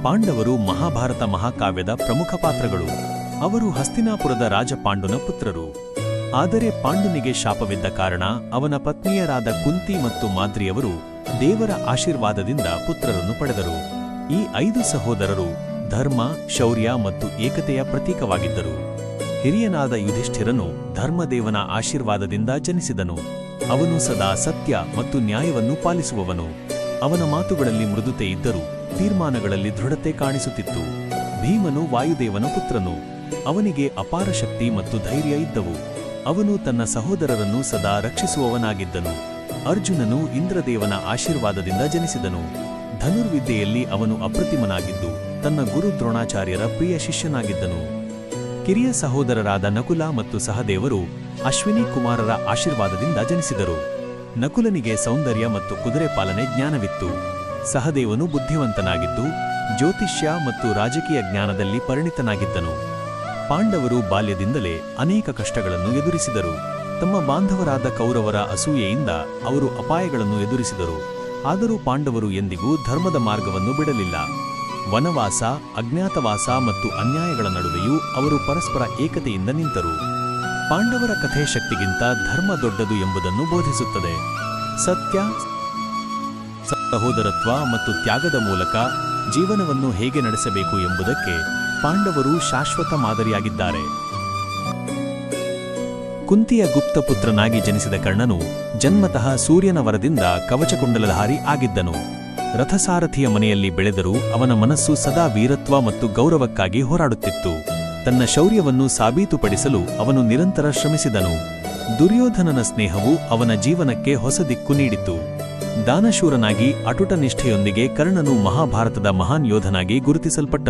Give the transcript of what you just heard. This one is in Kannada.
ಪಾಂಡವರು ಮಹಾಭಾರತ ಮಹಾಕಾವ್ಯದ ಪ್ರಮುಖ ಪಾತ್ರಗಳು. ಅವರು ಹಸ್ತಿನಾಪುರದ ರಾಜ ಪಾಂಡುನ ಪುತ್ರರು. ಆದರೆ ಪಾಂಡುನಿಗೆ ಶಾಪವಿದ್ದ ಕಾರಣ ಅವನ ಪತ್ನಿಯರಾದ ಕುಂತಿ ಮತ್ತು ಮಾದ್ರಿಯವರು ದೇವರ ಆಶೀರ್ವಾದದಿಂದ ಪುತ್ರರನ್ನು ಪಡೆದರು. ಈ 5 ಸಹೋದರರು ಧರ್ಮ, ಶೌರ್ಯ ಮತ್ತು ಏಕತೆಯ ಪ್ರತೀಕವಾಗಿದ್ದರು. ಹಿರಿಯನಾದ ಯುಧಿಷ್ಠಿರನು ಧರ್ಮದೇವನ ಆಶೀರ್ವಾದದಿಂದ ಜನಿಸಿದನು. ಅವನು ಸದಾ ಸತ್ಯ ಮತ್ತು ನ್ಯಾಯವನ್ನು ಪಾಲಿಸುವವನು. ಅವನ ಮಾತುಗಳಲ್ಲಿ ಮೃದುತೆ ಇದ್ದರೂ ತೀರ್ಮಾನಗಳಲ್ಲಿ ದೃಢತೆ ಕಾಣಿಸುತ್ತಿತ್ತು. ಭೀಮನು ವಾಯುದೇವನ ಪುತ್ರನು. ಅವನಿಗೆ ಅಪಾರ ಶಕ್ತಿ ಮತ್ತು ಧೈರ್ಯ ಇದ್ದವು. ಅವನು ತನ್ನ ಸಹೋದರರನ್ನು ಸದಾ ರಕ್ಷಿಸುವವನಾಗಿದ್ದನು. ಅರ್ಜುನನು ಇಂದ್ರದೇವನ ಆಶೀರ್ವಾದದಿಂದ ಜನಿಸಿದನು. ಧನುರ್ವಿದ್ಯೆಯಲ್ಲಿ ಅವನು ಅಪ್ರತಿಮನಾಗಿದ್ದು ತನ್ನ ಗುರು ದ್ರೋಣಾಚಾರ್ಯರ ಪ್ರಿಯ ಶಿಷ್ಯನಾಗಿದ್ದನು. ಕಿರಿಯ ಸಹೋದರರಾದ ನಕುಲ ಮತ್ತು ಸಹದೇವರು ಅಶ್ವಿನಿ ಕುಮಾರರ ಆಶೀರ್ವಾದದಿಂದ ಜನಿಸಿದರು. ನಕುಲನಿಗೆ ಸೌಂದರ್ಯ ಮತ್ತು ಕುದುರೆ ಪಾಲನೆ ಜ್ಞಾನವಿತ್ತು. ಸಹದೇವನು ಬುದ್ಧಿವಂತನಾಗಿದ್ದು ಜ್ಯೋತಿಷ್ಯ ಮತ್ತು ರಾಜಕೀಯ ಜ್ಞಾನದಲ್ಲಿ ಪರಿಣಿತನಾಗಿದ್ದನು. ಪಾಂಡವರು ಬಾಲ್ಯದಿಂದಲೇ ಅನೇಕ ಕಷ್ಟಗಳನ್ನು ಎದುರಿಸಿದರು. ತಮ್ಮ ಬಾಂಧವರಾದ ಕೌರವರ ಅಸೂಯೆಯಿಂದ ಅವರು ಅಪಾಯಗಳನ್ನು ಎದುರಿಸಿದರು. ಆದರೂ ಪಾಂಡವರು ಎಂದಿಗೂ ಧರ್ಮದ ಮಾರ್ಗವನ್ನು ಬಿಡಲಿಲ್ಲ. ವನವಾಸ, ಅಜ್ಞಾತವಾಸ ಮತ್ತು ಅನ್ಯಾಯಗಳ ನಡುವೆಯೂ ಅವರು ಪರಸ್ಪರ ಏಕತೆಯಿಂದ ನಿಂತರು. ಪಾಂಡವರ ಕಥೆ ಶಕ್ತಿಗಿಂತ ಧರ್ಮ ದೊಡ್ಡದು ಎಂಬುದನ್ನು ಬೋಧಿಸುತ್ತದೆ. ಸತ್ಯ, ಸಹೋದರತ್ವ ಮತ್ತು ತ್ಯಾಗದ ಮೂಲಕ ಜೀವನವನ್ನು ಹೇಗೆ ನಡೆಸಬೇಕು ಎಂಬುದಕ್ಕೆ ಪಾಂಡವರು ಶಾಶ್ವತ ಮಾದರಿಯಾಗಿದ್ದಾರೆ. ಕುಂತಿಯ ಗುಪ್ತಪುತ್ರನಾಗಿ ಜನಿಸಿದ ಕರ್ಣನು ಜನ್ಮತಃ ಸೂರ್ಯನ ವರದಿಂದ ಕವಚಕುಂಡಲಧಾರಿ ಆಗಿದ್ದನು. ರಥಸಾರಥಿಯ ಮನೆಯಲ್ಲಿ ಬೆಳೆದರೂ ಅವನ ಮನಸ್ಸು ಸದಾ ವೀರತ್ವ ಮತ್ತು ಗೌರವಕ್ಕಾಗಿ ಹೋರಾಡುತ್ತಿತ್ತು. ತನ್ನ ಶೌರ್ಯವನ್ನು ಸಾಬೀತುಪಡಿಸಲು ಅವನು ನಿರಂತರ ಶ್ರಮಿಸಿದನು. ದುರ್ಯೋಧನನ ಸ್ನೇಹವು ಅವನ ಜೀವನಕ್ಕೆ ಹೊಸ ದಿಕ್ಕು ನೀಡಿತು. ದಾನಶೂರನಾಗಿ ಅಟುಟ ನಿಷ್ಠೆಯೊಂದಿಗೆ ಕರ್ಣನು ಮಹಾಭಾರತದ ಮಹಾನ್ ಯೋಧನಾಗಿ ಗುರುತಿಸಲ್ಪಟ್ಟ.